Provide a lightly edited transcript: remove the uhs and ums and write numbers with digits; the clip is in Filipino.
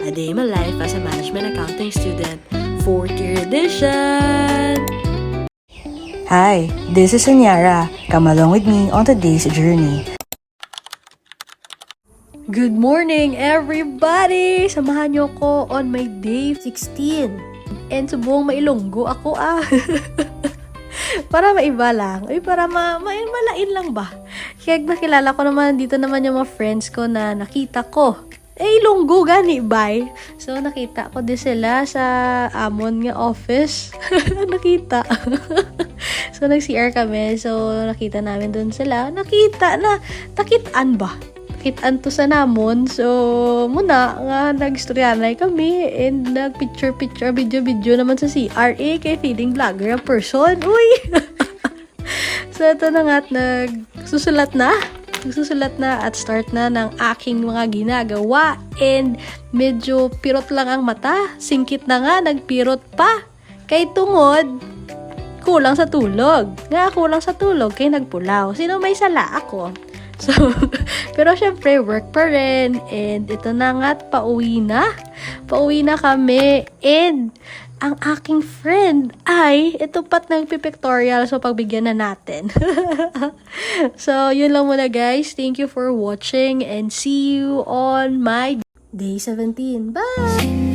A Day in My Life as a Management Accounting Student, 4th year edition! Hi, this is Anyara. Come along with me on today's journey. Good morning, everybody! Samahan niyo ko on my day 16. And subong mailunggo ako para maiba lang. Ay, para malain lang ba? Kaya nakilala ko naman, dito naman yung mga friends ko na nakita ko. Ilonggo gani, bye. So, nakita ko din sila sa amon nga office. Nakita. So, nag-CR kami. So, nakita namin dun sila. Nakitaan ba? Nakitaan to sa namon. So, muna nga nag-storyanay kami and nag-picture, video naman sa CRA kay feeding vlogger ang person. Uy! So, ito na nga at nagsusulat na at start na ng aking mga ginagawa and medyo pirot lang ang mata. Singkit na nga, nagpirot pa. Kay tungod, kulang sa tulog. Kulang sa tulog, kay nagpulaw. Sino may sala? Ako. So, pero syempre, work pa rin. And ito na nga, pauwi na. Pauwi na kami. And ang aking friend ay ito pat nagpipictorial, so pagbigyan na natin. So, yun lang muna guys. Thank you for watching and see you on my day 17. Bye!